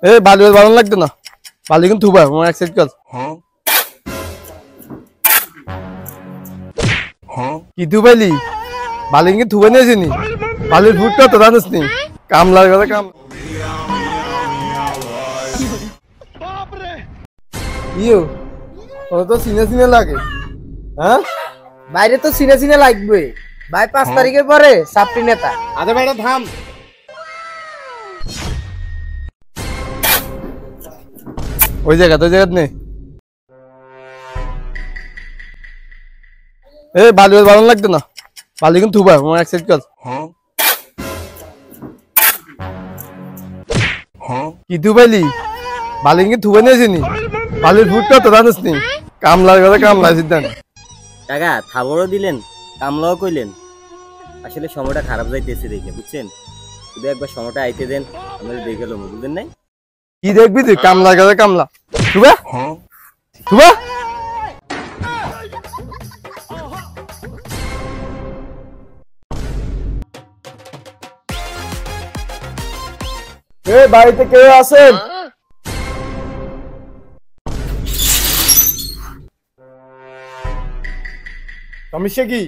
এ বালি ভালো লাগতো না, বালি কিন্তু থুবা আমার এক সাইড কর। কি থুবাইলি? বালি কিন্তু থুবা নিয়েছি নি, বালির ফুটটা তো জানিস নি, কামলার কথা কাম। ইয়ো ও তো সিনে সিনে লাগে। হ্যাঁ বাইরে তো সিনে সিনে লাগবে ভাই, 5 তারিখের পরে সাপ্রি নেতা। আরে ভাইটা থাম, ওই জায়গা নেই। এ বালি ভালো লাগতো না, বালি কিন্তু থুবা আমার এক সাইড কর। কি থুবাইলি? বালি কিন্তু থুবা নিয়েছি নি, বালির ফুটটা তো জানিস নি, কামলার কথা কামলা সিদ্ধান্ত। কাকা খাবারও দিলেন, কামলাও কইলেন, আসলে সময়টা খারাপ যাইতেছে দেখে, বুঝছেন? শুধু একবার সময়টা আইতে দেন, আমরা দেখে লো, বুঝলেন নাই? কি দেখবি তুই? কামলার কথা কামলা থুবা থুবা। এ বাড়িতে কেউ আছেন? সমস্যা কি?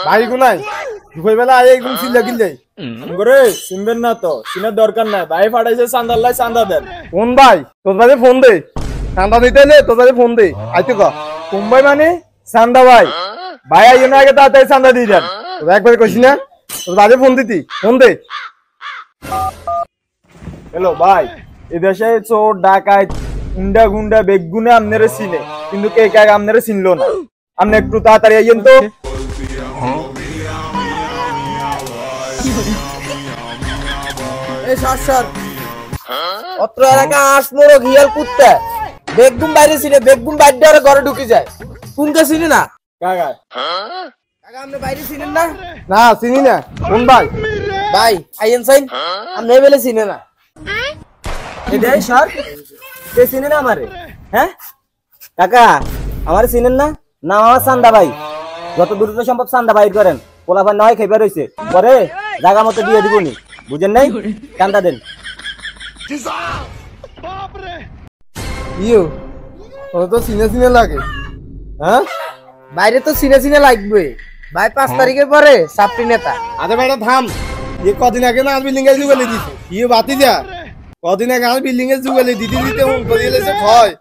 বাড়ি কোনায়? দুপুর বেলা আয় একদম চিল্লা কিল্লাই করে চিনবেন না তো, চিনার দরকার নাই। ভাই ফাটাইছে চান্দার লাই, চান্দা দেন। কোন ভাই? তোর বাড়ি ফোন দে, চান্দা নিতে এলে তোর বাড়ি ফোন দে। আইতে ক কোন ভাই মানে? চান্দা ভাই। ভাই আইও না, আগে তাড়াতাড়ি চান্দা দিয়ে দেন। তোর একবার কইছি না তোর বাড়ি ফোন দিতি, ফোন দে। হ্যালো ভাই, এদেশে চোর ডাকাত গুন্ডা গুন্ডা বেগুনে আপনারা চিনে, কিন্তু কে কে আপনারা চিনলো না। আপনি একটু তাড়াতাড়ি আইয়েন তো। এই সর অত্র এলাকা আসমোর ঘিয়াল কুত্তা বেগুন বাইরে ছিনে, বেগুন বাইরে আর ঘরে ঢুকে যায়। কোনকে চিনি না কাকা? কাকা আপনি বাইরে চিনেন না? না চিনি না। কোন ভাই? ভাই আইয়েন সাইন, আপনি এবেলে চিনে না। এটাই স্যার, কে চিনেন আমারে? হ্যাঁ কাকা, আমার চিনেন না? নাম আমার চান্দা ভাই। যত দ্রুত সম্ভব চান্দা বাইর করেন, পোলাপান নয় খেপে রয়েছে, পরে জায়গা মতো দিয়ে দিবনি, বুঝেন নাই? চান্দা দেন। ইয়ো ও তো সিনে সিনে লাগে। হ্যাঁ বাইরে তো সিনে সিনে লাগবে ভাই, 5 তারিখের পরে সাপ্রি নেতা। আরে ভাইটা থাম, ये কদিন আগে না বিল্ডিং এর যুগলে দিছে, ইয়ে বাতি যা কদিন আগে আমি বিল্ডিং এর যুগলে দিতে দিতে মন করে এসে কয়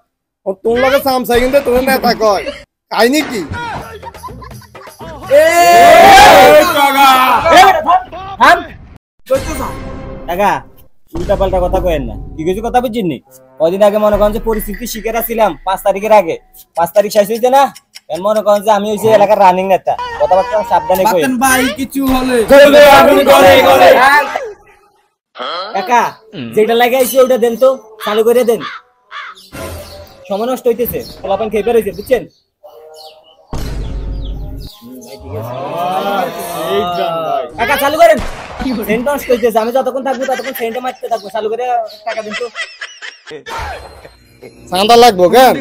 ও তোর লগে সামসাই কিন্তু তোর নেতা কয় কাহিনী কি? কাকা উল্টা পাল্টা কথা কয়েন না, কি কিছু কথা বুঝছেন নি? কদিন আগে মনে করেন যে পরিস্থিতি শিকার ছিলাম, 5 তারিখের আগে। 5 তারিখ শেষ হয়েছে না, মনে করেন যে আমি হয়েছি এলাকার রানিং নেতা। কথাবার্তা সাবধানে কইেন ভাই, কিছু হলে কাকা যেটা লাগাইছি ওটা দেন তো, চালু করে দেন, সময় নষ্ট হইতেছে, পোলাপান খেয়ে বেরোইছে, বুঝছেন? কাকা চালু করেন, সেন্ট নষ্ট হইতেছে, আমি যতক্ষণ থাকবো ততক্ষণ সেন্টে মারতে থাকবো, চালু করে টাকা দিন তো। চান্দা লাগবো কেন?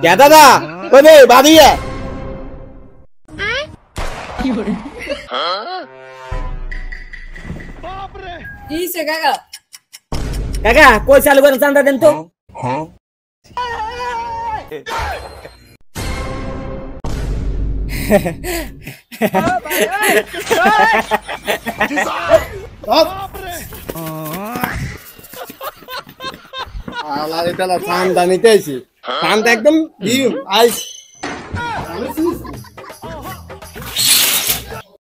কে দাদা কই রে বাদিয়া? কি সে কাকা? কাকা কই চালু করেন, চান্দা দেন তো। আলা এটা চান্দা নিতে আইছি, চান্দা একদম দিম আইস।